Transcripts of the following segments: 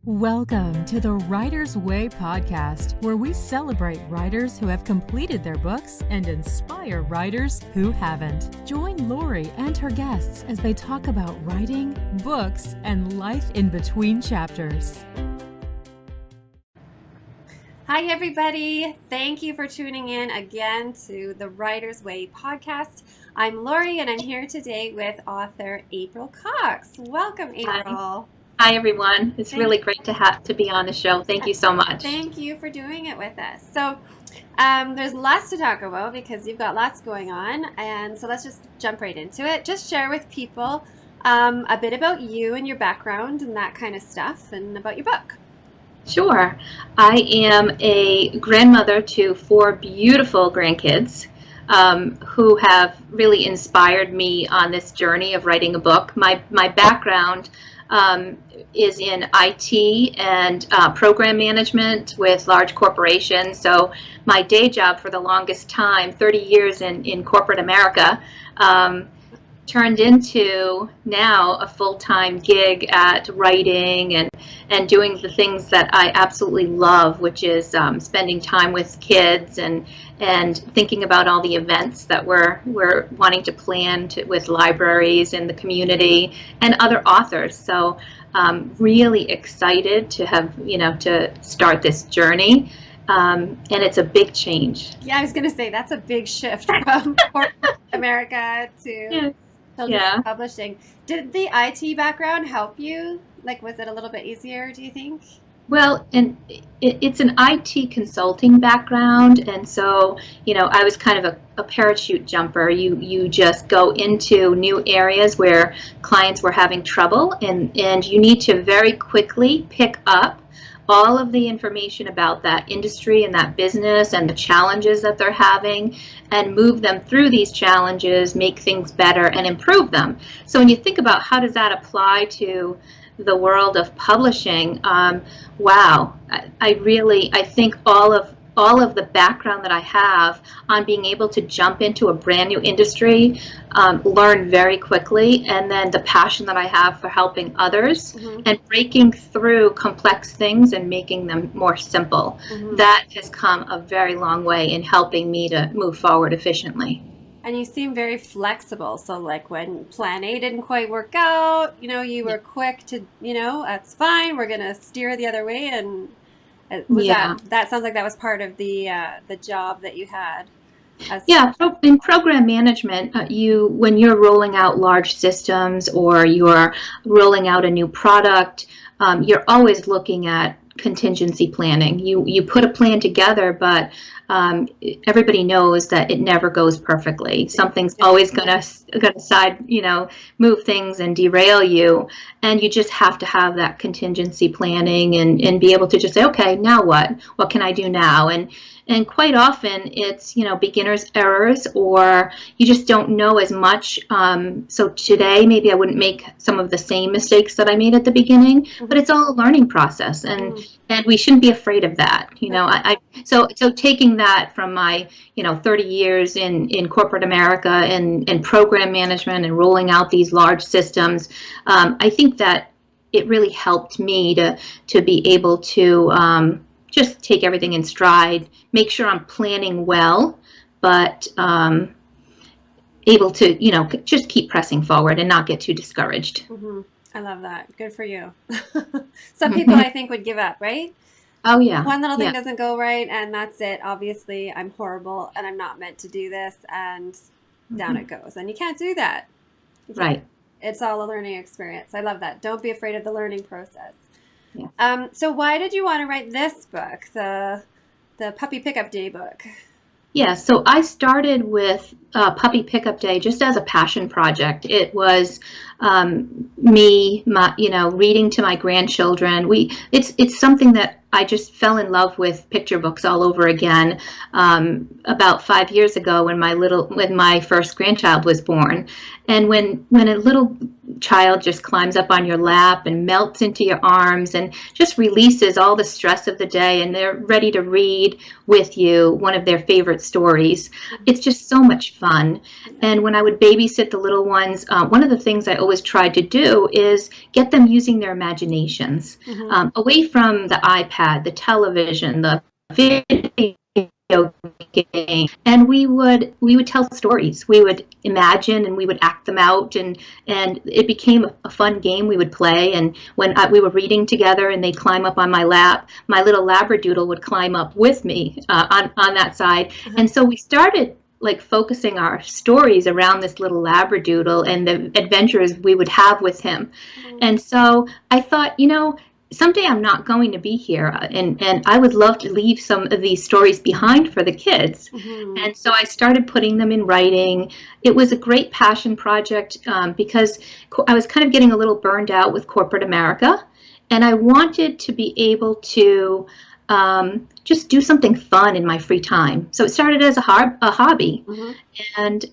Welcome to the Writer's Way podcast, where we celebrate writers who have completed their books and inspire writers who haven't. Join Lori and her guests as they talk about writing, books, and life in between chapters. Hi, everybody. Thank you for tuning in again to the Writer's Way podcast. I'm Lori, and I'm here today with author April Cox. Welcome, April. Hi, everyone. It's really great to be on the show. Thank you so much. Thank you for doing it with us. So there's lots to talk about because you've got lots going on. And so let's just jump right into it. Just share with people a bit about you and your background and that kind of stuff and about your book. Sure. I am a grandmother to 4 beautiful grandkids who have really inspired me on this journey of writing a book. My background is in IT and program management with large corporations. So my day job for the longest time, 30 years in corporate America, turned into now a full-time gig at writing and doing the things that I absolutely love, which is spending time with kids and thinking about all the events that we're wanting to plan with libraries in the community and other authors. So really excited to have, to start this journey. And it's a big change. Yeah, I was going to say that's a big shift from corporate America to children's publishing. Did the IT background help you? Like, was it a little bit easier, do you think? Well, and it's an IT consulting background, and so, I was kind of a parachute jumper. You just go into new areas where clients were having trouble, and you need to very quickly pick up all of the information about that industry and that business and the challenges that they're having and move them through these challenges, make things better, and improve them. So when you think about how does that apply to the world of publishing, wow, I think all of the background that I have on being able to jump into a brand new industry, learn very quickly, and then the passion that I have for helping others and breaking through complex things and making them more simple, that has come a very long way in helping me to move forward efficiently. And you seem very flexible. So like when plan A didn't quite work out, you were quick to, that's fine. We're going to steer the other way. And that sounds like that was part of the job that you had. In program management, when you're rolling out large systems or you're rolling out a new product, you're always looking at contingency planning. You put a plan together, but everybody knows that it never goes perfectly. Something's always gonna move things and derail you, and you just have to have that contingency planning and be able to just say, okay, now what? What can I do now? And quite often it's, beginner's errors, or you just don't know as much. So today, maybe I wouldn't make some of the same mistakes that I made at the beginning, but it's all a learning process, and we shouldn't be afraid of that. So taking that from my, 30 years in corporate America and program management and rolling out these large systems, I think that it really helped me to be able to just take everything in stride, make sure I'm planning well, but able to, just keep pressing forward and not get too discouraged. I love that. Good for you. Some people I think would give up, right? Oh, yeah. One little thing doesn't go right, and that's it. Obviously, I'm horrible, and I'm not meant to do this, and down it goes. And you can't do that. Right. It's all a learning experience. I love that. Don't be afraid of the learning process. Yeah. So why did you want to write this book, the Puppy Pickup Day book? Yeah, so I started with Puppy Pickup Day just as a passion project. It was me, reading to my grandchildren. It's something that I just fell in love with picture books all over again about 5 years ago when my first grandchild was born. And when a little child just climbs up on your lap and melts into your arms and just releases all the stress of the day, and they're ready to read with you one of their favorite stories, it's just so much fun. And when I would babysit the little ones, one of the things I always always tried to do is get them using their imaginations, away from the iPad, the television, the video game. And we would tell stories. We would imagine and we would act them out, and it became a fun game we would play. And when we were reading together and they'd climb up on my lap, my little Labradoodle would climb up with me on that side. And so we started like focusing our stories around this little Labradoodle and the adventures we would have with him. And so I thought, someday I'm not going to be here, and I would love to leave some of these stories behind for the kids. And so I started putting them in writing. It was a great passion project because I was kind of getting a little burned out with corporate America, and I wanted to be able to just do something fun in my free time. So it started as a hobby, and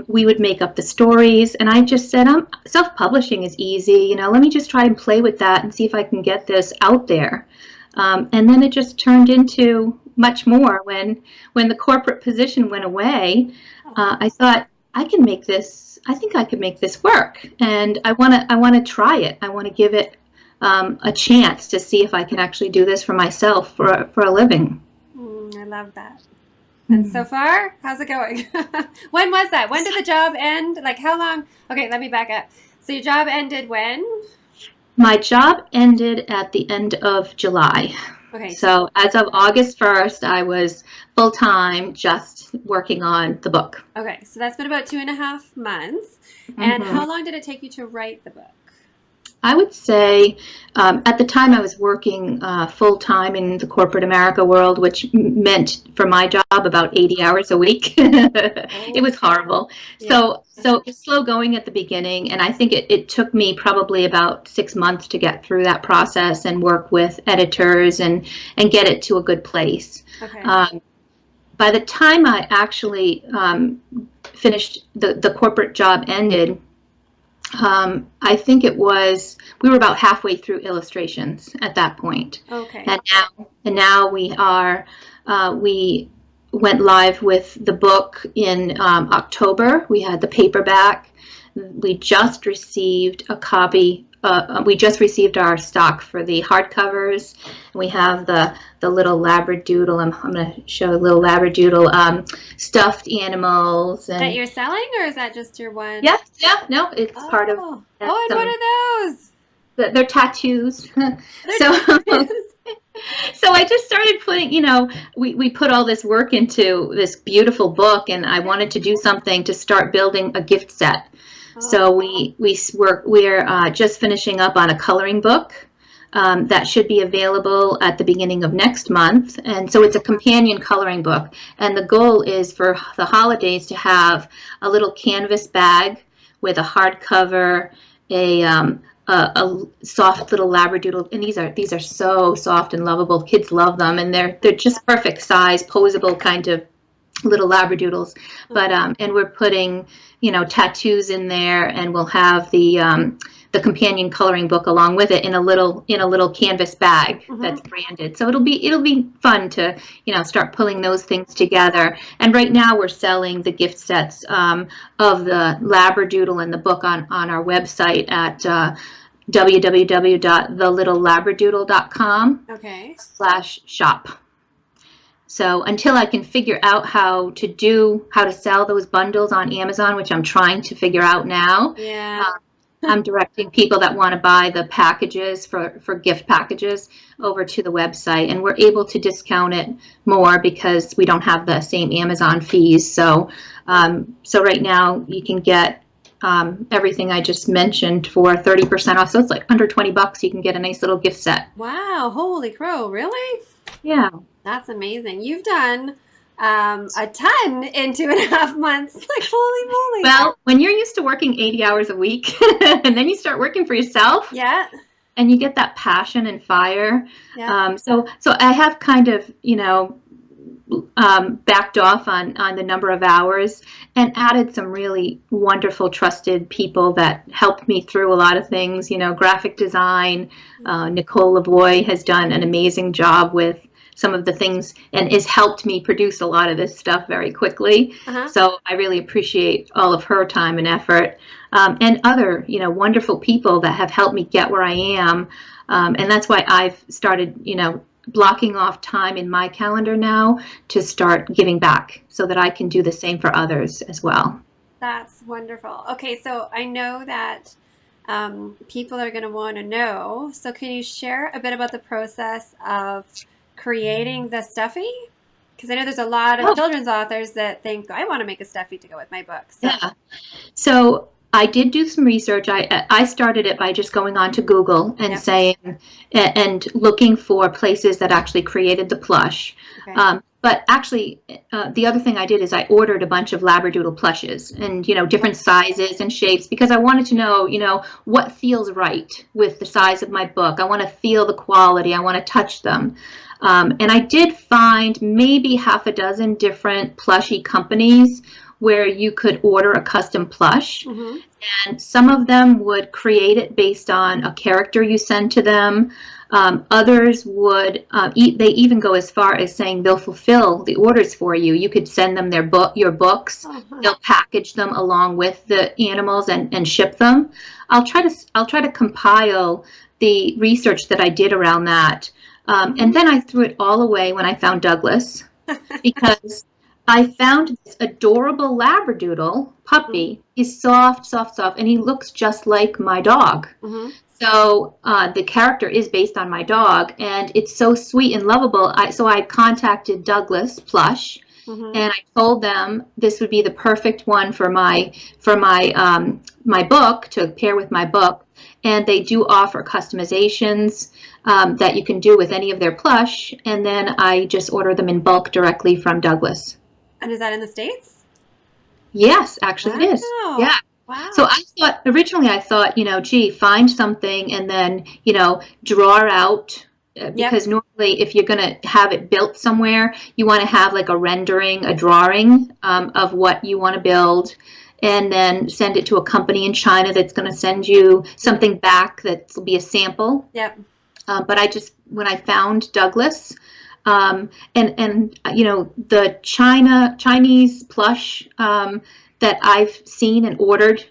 we would make up the stories. And I just said, self-publishing is easy. Let me just try and play with that and see if I can get this out there. And then it just turned into much more. When the corporate position went away, I thought, I think I could make this work, and I want to try it. I want to give it a chance to see if I can actually do this for myself for a living. I love that. And so far, how's it going? When was that? When did the job end? Like how long? Okay, let me back up. So your job ended when? My job ended at the end of July. Okay. So as of August 1st, I was full-time just working on the book. Okay, so that's been about 2.5 months. And how long did it take you to write the book? I would say at the time I was working full-time in the corporate America world, which meant for my job about 80 hours a week. It was horrible. Yeah. So it was slow going at the beginning, and I think it took me probably about 6 months to get through that process and work with editors and get it to a good place. Okay. By the time I actually finished, the corporate job ended, I think we were about halfway through illustrations at that point. Okay. And now we went live with the book in October. We had the paperback. We just received a copy. We just received our stock for the hardcovers. We have the little Labradoodle. I'm going to show a little Labradoodle stuffed animals. That you're selling, or is that just your one? Yeah, no, it's part of. Oh, and what are those? They're tattoos. So I just started putting, we put all this work into this beautiful book, and I wanted to do something to start building a gift set. So we're just finishing up on a coloring book that should be available at the beginning of next month. And so it's a companion coloring book. And the goal is for the holidays to have a little canvas bag with a hardcover, a soft little Labradoodle. And these are so soft and lovable. Kids love them, and they're just perfect size, posable kind of little Labradoodles. But and we're putting tattoos in there, and we'll have the companion coloring book along with it in a little canvas bag that's branded. So it'll be fun to start pulling those things together. And right now we're selling the gift sets of the Labradoodle and the book on our website at www.thelittleLabradoodle.com/shop. So until I can figure out how to sell those bundles on Amazon, which I'm trying to figure out now. Yeah. I'm directing people that want to buy the packages for gift packages over to the website, and we're able to discount it more because we don't have the same Amazon fees. So right now you can get everything I just mentioned for 30% off. So it's like under $20. You can get a nice little gift set. Wow! Holy crow! Really? Yeah. That's amazing. You've done a ton in 2.5 months. Like, holy moly. Well, when you're used to working 80 hours a week and then you start working for yourself. Yeah. And you get that passion and fire. Yeah. So I have kind of, backed off on the number of hours and added some really wonderful, trusted people that helped me through a lot of things. Graphic design. Nicole Lavoie has done an amazing job with some of the things and has helped me produce a lot of this stuff very quickly. Uh-huh. So I really appreciate all of her time and effort, and other, wonderful people that have helped me get where I am. And that's why I've started, blocking off time in my calendar now to start giving back so that I can do the same for others as well. That's wonderful. Okay, so I know that people are going to want to know. So can you share a bit about the process of creating the stuffy? Because I know there's a lot of children's authors that think, I want to make a stuffy to go with my books. So. Yeah. So I did do some research. I started it by just going on to Google and saying, and looking for places that actually created the plush. Okay. But actually, the other thing I did is I ordered a bunch of Labradoodle plushes and, different sizes and shapes, because I wanted to know, what feels right with the size of my book. I want to feel the quality. I want to touch them. And I did find maybe half a dozen different plushie companies where you could order a custom plush. Mm-hmm. And some of them would create it based on a character you send to them. Others would, they even go as far as saying they'll fulfill the orders for you. You could send them your books. Uh-huh. They'll package them along with the animals and ship them. I'll try to compile the research that I did around that. And then I threw it all away when I found Douglas, because I found this adorable Labradoodle puppy. He's soft, and he looks just like my dog. Mm-hmm. So the character is based on my dog, and it's so sweet and lovable. So I contacted Douglas Plush, and I told them this would be the perfect one for my book, to pair with my book. And they do offer customizations that you can do with any of their plush. And then I just order them in bulk directly from Douglas. And is that in the States? Yes, actually it is. Yeah. Wow. So originally I thought, gee, find something and then, draw out, because normally if you're going to have it built somewhere, you want to have like a rendering, a drawing of what you want to build, and then send it to a company in China that's going to send you something back that will be a sample. Yep. But when I found Douglas, and the Chinese plush that I've seen and ordered,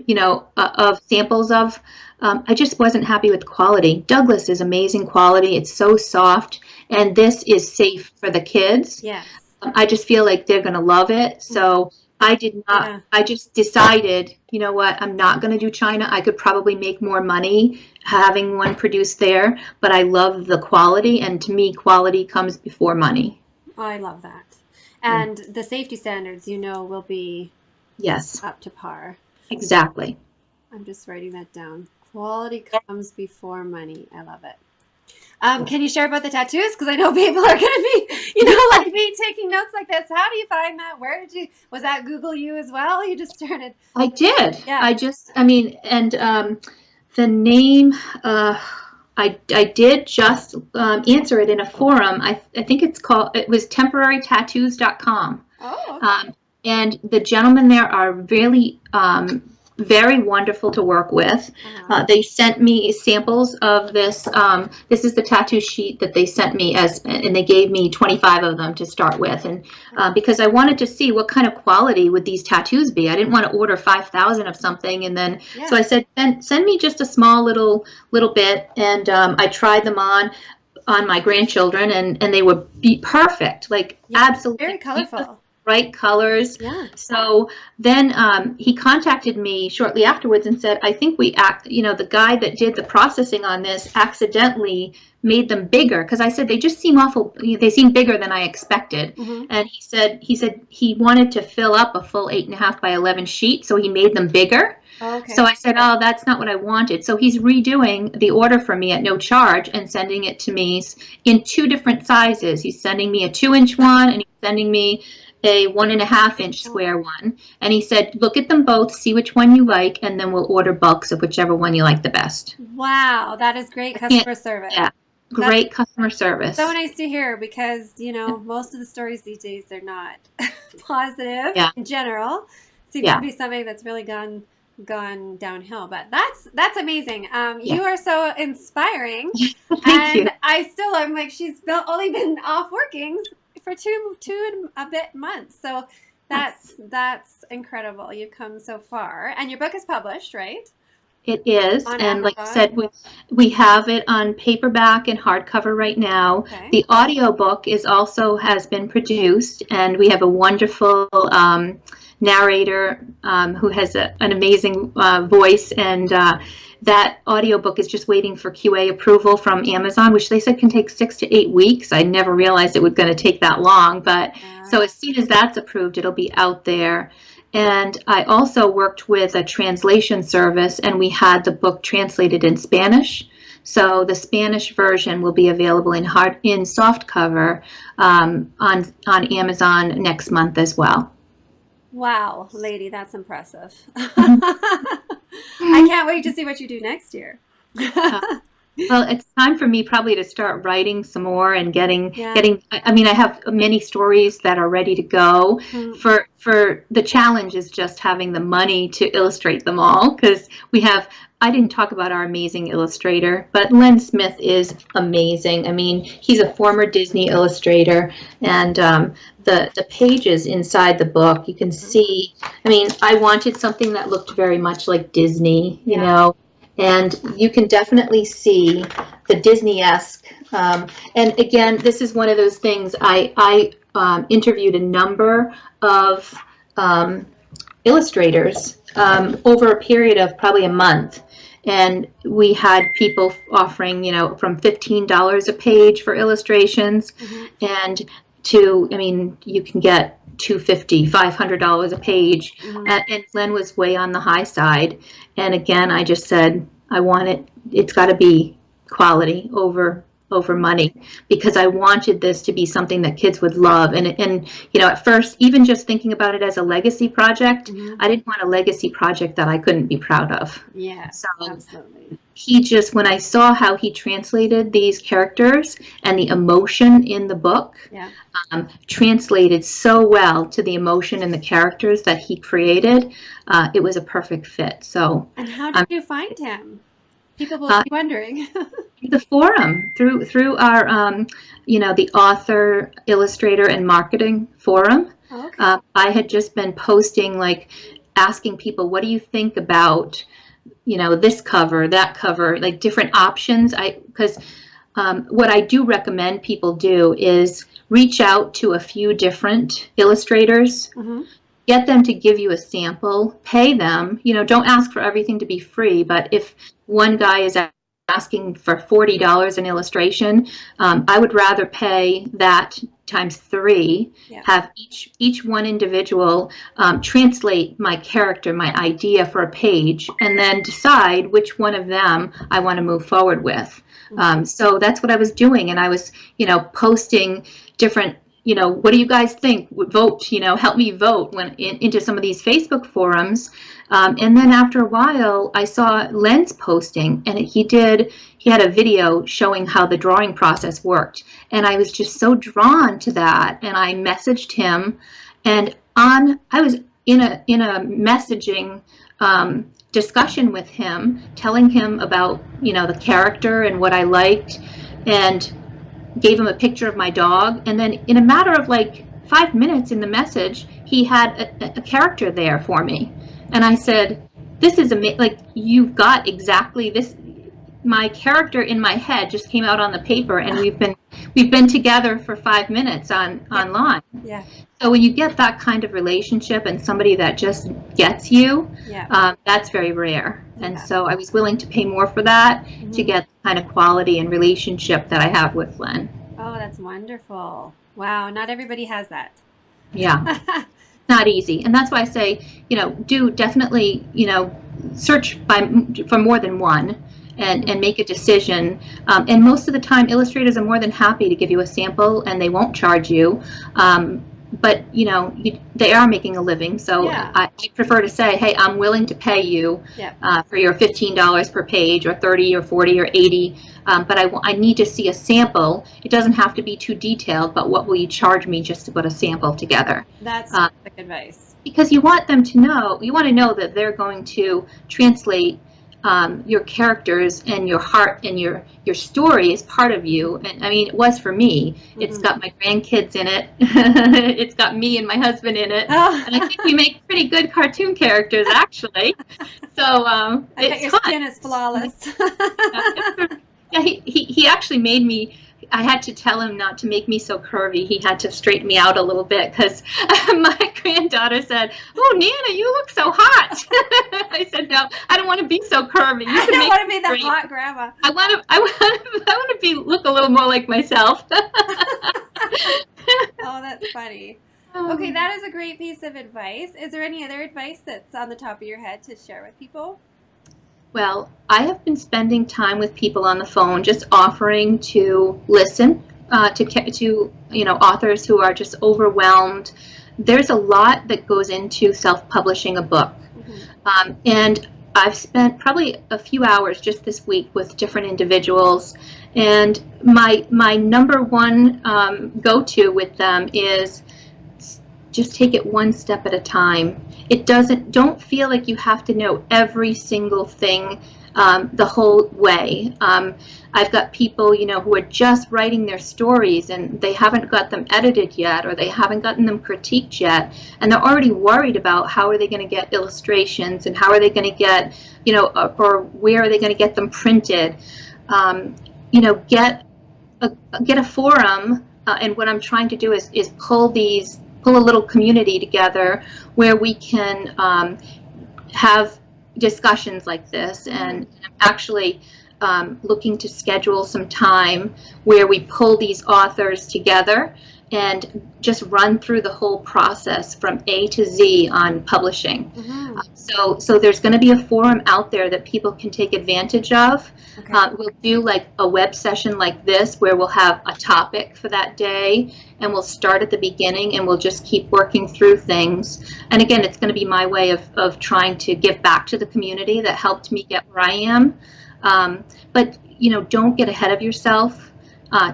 of samples of, I just wasn't happy with the quality. Douglas is amazing quality. It's so soft, and this is safe for the kids. Yes. I just feel like they're going to love it. So I did not, Yeah. I just decided, you know what, I'm not going to do China. I could probably make more money having one produced there, but I love the quality, and to me, quality comes before money. I love that. And the safety standards, will be Yes, up to par. exactly. I'm just writing that down. Quality comes before money. I love it. Can you share about the tattoos? Because I know people are going to be, like me, taking notes like this. How do you find that? Was that Google you as well? You just started. I did. Yeah. The name, I did just answer it in a forum. I think it was temporarytattoos.com. Oh, okay. And the gentlemen there are really very wonderful to work with. They sent me samples of this. This is the tattoo sheet that they sent me, and they gave me 25 of them to start with. And because I wanted to see what kind of quality would these tattoos be. I didn't want to order 5,000 of something, and then so I said, send me just a small little bit. And I tried them on my grandchildren, and they would be perfect, like absolutely very colorful. Bright colors. Yeah. So then he contacted me shortly afterwards and said, I think the guy that did the processing on this accidentally made them bigger, because I said they just seem they seem bigger than I expected. Mm-hmm. And he said he wanted to fill up a full 8.5 by 11 sheet, so he made them bigger. Okay. So I said, oh, that's not what I wanted. So he's redoing the order for me at no charge and sending it to me in 2 different sizes. He's sending me a 2-inch one, and he's sending me a 1.5-inch square one. And he said, look at them both, see which one you like, and then we'll order bulks of whichever one you like the best. Wow, that is great customer service. Yeah, great customer service. So nice to hear, because, most of the stories these days are not positive in general. Seems to be something that's really gone gone downhill. But that's amazing. You are so inspiring. Thank you. And I'm like, she's only been off working for two and a bit months. So that's incredible. You've come so far, and your book is published, right? It is, On and like I Amazon? said, we have it on paperback and hardcover right now. Okay. The audiobook is also has been produced, and we have a wonderful narrator who has an amazing voice, and that audiobook is just waiting for QA approval from Amazon, which they said can take 6 to 8 weeks. I never realized it was going to take that long, but so as soon as that's approved, it'll be out there. And I also worked with a translation service, and we had the book translated in Spanish. So the Spanish version will be available in soft cover on Amazon next month as well. Wow, lady, that's impressive. I can't wait to see what you do next year. Well, it's time for me probably to start writing some more and getting. I mean, I have many stories that are ready to go. For the challenge is just having the money to illustrate them all, because I didn't talk about our amazing illustrator, but Len Smith is amazing. I mean, he's a former Disney illustrator, and the pages inside the book, you can see. I mean, I wanted something that looked very much like Disney, you know. And you can definitely see the Disney-esque. And again, this is one of those things. I interviewed a number of illustrators over a period of probably a month. And we had people offering, from $15 a page for illustrations, and I mean, you can get $250, $500 a page, and Len was way on the high side. And again, I just said, it's got to be quality over money, because I wanted this to be something that kids would love. And at first, even just thinking about it as a legacy project, I didn't want a legacy project that I couldn't be proud of. Yeah, so absolutely. When I saw how he translated these characters and the emotion in the book, translated so well to the emotion and the characters that he created, it was a perfect fit. So, and how did you find him? People will be wondering. The forum, through our, the author, illustrator, and marketing forum. Okay. I had just been posting, asking people, what do you think about, this cover, that cover, different options. Because what I do recommend people do is reach out to a few different illustrators. Get them to give you a sample, pay them, don't ask for everything to be free, but if one guy is asking for $40 an illustration, I would rather pay that times 3, have each one individual translate my character, my idea for a page, and then decide which one of them I want to move forward with. So that's what I was doing, and I was, posting different, what do you guys think? Vote, help me vote into some of these Facebook forums. And then after a while, I saw Len's posting, and he had a video showing how the drawing process worked. And I was just so drawn to that. And I messaged him, and I was in a messaging discussion with him, telling him about, the character and what I liked, and gave him a picture of my dog. And then in a matter of 5 minutes in the message, he had a character there for me. And I said, this is amazing. You've got exactly this. My character in my head just came out on the paper, and we've been together for 5 minutes online. Yeah. So when you get that kind of relationship and somebody that just gets you, that's very rare. And so I was willing to pay more for that to get the kind of quality and relationship that I have with Len. Oh, that's wonderful. Wow, not everybody has that. Yeah. Not easy. And that's why I say, do definitely, search for more than one and make a decision. And most of the time, illustrators are more than happy to give you a sample, and they won't charge you. but they are making a living, so Yeah. I prefer to say, hey, I'm willing to pay you for your $15 per page, or 30 or 40 or 80, but I need to see a sample. It doesn't have to be too detailed, but what will you charge me just to put a sample together? That's terrific advice. Because you want them to know, you want to know that they're going to translate your characters and your heart and your story is part of you. And I mean, it was for me. Mm-hmm. It's got my grandkids in it. It's got me and my husband in it. Oh. And I think we make pretty good cartoon characters, actually. So I bet your skin is flawless. Yeah, he actually made me. I had to tell him not to make me so curvy. He had to straighten me out a little bit because my granddaughter said, "Oh, Nana, you look so hot." I said, "No, I don't want to be so curvy. You I don't want to be the hot grandma. I want to look a little more like myself." Oh, that's funny. Okay, that is a great piece of advice. Is there any other advice that's on the top of your head to share with people? Well, I have been spending time with people on the phone, just offering to listen to authors who are just overwhelmed. There's a lot that goes into self-publishing a book, and I've spent probably a few hours just this week with different individuals, and my number one go-to with them is just take it one step at a time. Don't feel like you have to know every single thing the whole way. I've got people, who are just writing their stories and they haven't got them edited yet, or they haven't gotten them critiqued yet, and they're already worried about how are they going to get illustrations and how are they going to get, or where are they going to get them printed. Get a forum, and what I'm trying to do is pull a little community together where we can have discussions like this, and I'm actually looking to schedule some time where we pull these authors together and just run through the whole process from A to Z on publishing. Mm-hmm. So there's going to be a forum out there that people can take advantage of. Okay. We'll do like a web session like this where we'll have a topic for that day, and we'll start at the beginning and we'll just keep working through things. And again, it's going to be my way of trying to give back to the community that helped me get where I am. But don't get ahead of yourself.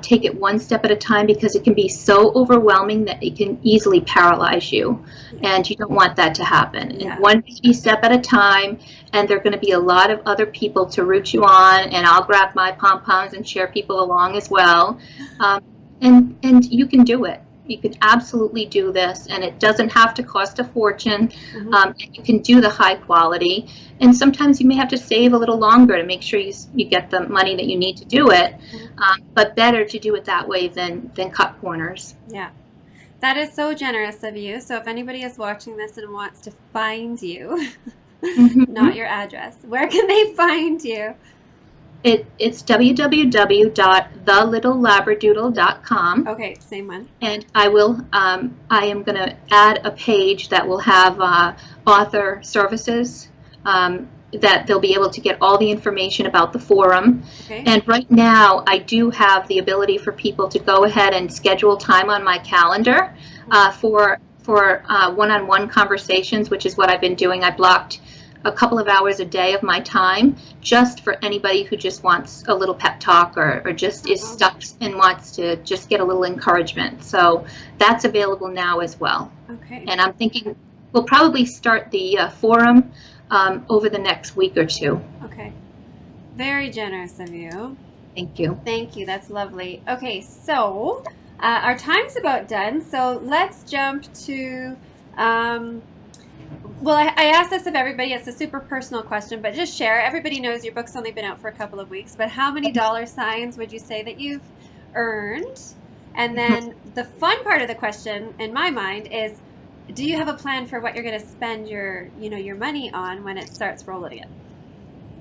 Take it one step at a time, because it can be so overwhelming that it can easily paralyze you, and you don't want that to happen. Yeah. And one baby step at a time, and there are going to be a lot of other people to root you on, and I'll grab my pom-poms and cheer people along as well. And you can do it. You can absolutely do this, and it doesn't have to cost a fortune. Mm-hmm. And you can do the high quality, and sometimes you may have to save a little longer to make sure you get the money that you need to do it. Mm-hmm. But better to do it that way than cut corners. Yeah, that is so generous of you. So if anybody is watching this and wants to find you, mm-hmm. not your address, where can they find you? It's www.thelittlelabradoodle.com. Okay, same one. And I am going to add a page that will have author services, that they'll be able to get all the information about the forum. Okay. And right now, I do have the ability for people to go ahead and schedule time on my calendar for one-on-one conversations, which is what I've been doing. I blocked a couple of hours a day of my time just for anybody who just wants a little pep talk, or just is stuck and wants to just get a little encouragement. So that's available now as well. Okay. And I'm thinking we'll probably start the forum over the next week or two. Okay. Very generous of you. Thank you. Thank you. That's lovely. Okay, so our time's about done. So let's jump to... well, I asked this of everybody. It's a super personal question, but just share. Everybody knows your book's only been out for a couple of weeks, but how many dollar signs would you say that you've earned? And then the fun part of the question, in my mind, is do you have a plan for what you're going to spend your money on when it starts rolling in?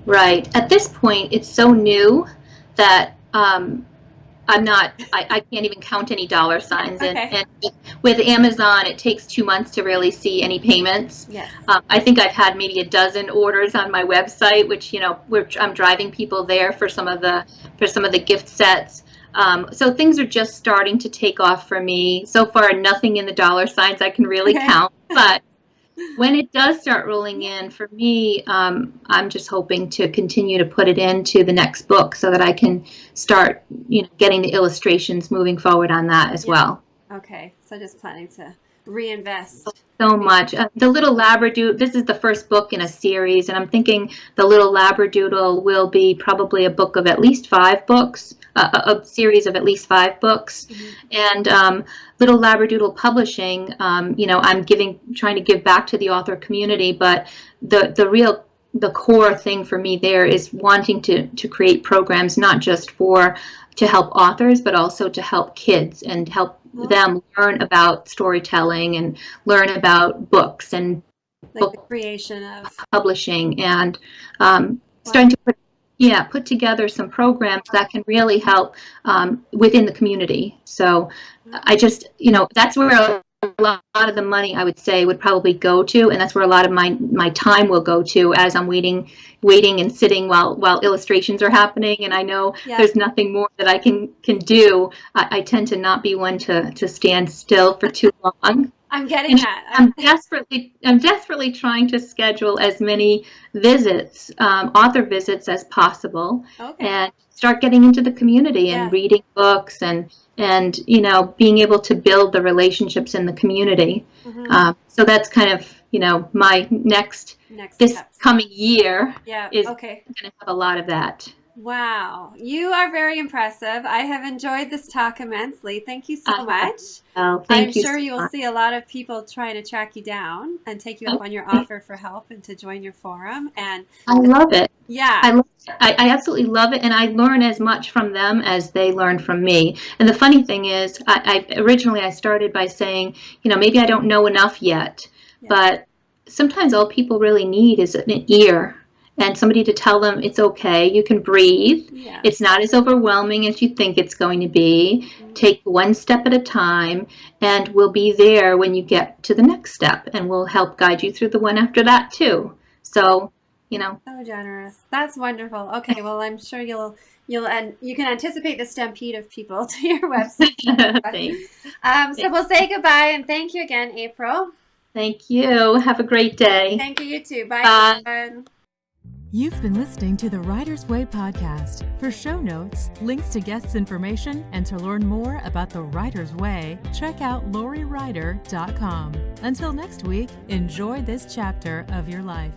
Right. At this point, it's so new that I can't even count any dollar signs. Okay. And with Amazon, it takes 2 months to really see any payments. Yes. I think I've had maybe a dozen orders on my website, which I'm driving people there for some of the gift sets. So things are just starting to take off for me. So far, nothing in the dollar signs I can really count, but when it does start rolling in, for me, I'm just hoping to continue to put it into the next book so that I can start, getting the illustrations moving forward on that as well. Okay, so just planning to reinvest. So much. The Little Labradoodle, this is the first book in a series, and I'm thinking The Little Labradoodle will be probably a book of at least 5 books, a series of at least 5 books. Mm-hmm. And Little Labradoodle Publishing, I'm trying to give back to the author community, but the core thing for me there is wanting to create programs not just to help authors, but also to help kids and help them learn about storytelling and learn about books and the creation of publishing, and starting to put together some programs that can really help within the community. So I just, that's where a lot of the money, I would say, would probably go to, and that's where a lot of my time will go to as I'm waiting and sitting while illustrations are happening. And I know there's nothing more that I can do. I tend to not be one to stand still for too long. I'm getting that. I'm desperately trying to schedule as many visits, author visits as possible, and start getting into the community and reading books and being able to build the relationships in the community. Mm-hmm. So that's kind of my next this steps. Coming year is going to have a lot of that. Wow, you are very impressive. I have enjoyed this talk immensely. Thank you so much. I'm sure you will see a lot of people trying to track you down and take you up on your offer for help and to join your forum. And I love it. Yeah. I absolutely love it, and I learn as much from them as they learn from me. And the funny thing is, originally I started by saying, maybe I don't know enough yet, but sometimes all people really need is an ear. And somebody to tell them it's okay, you can breathe. Yeah. It's not as overwhelming as you think it's going to be. Mm-hmm. Take one step at a time, and we'll be there when you get to the next step, and we'll help guide you through the one after that too. So, So generous. That's wonderful. Okay, well, I'm sure you can anticipate the stampede of people to your website. So we'll say goodbye, and thank you again, April. Thank you. Have a great day. Thank you, you too. Bye. Bye. You've been listening to the Writer's Way podcast. For show notes, links to guests' information, and to learn more about the Writer's Way, check out LoriWriter.com. Until next week, enjoy this chapter of your life.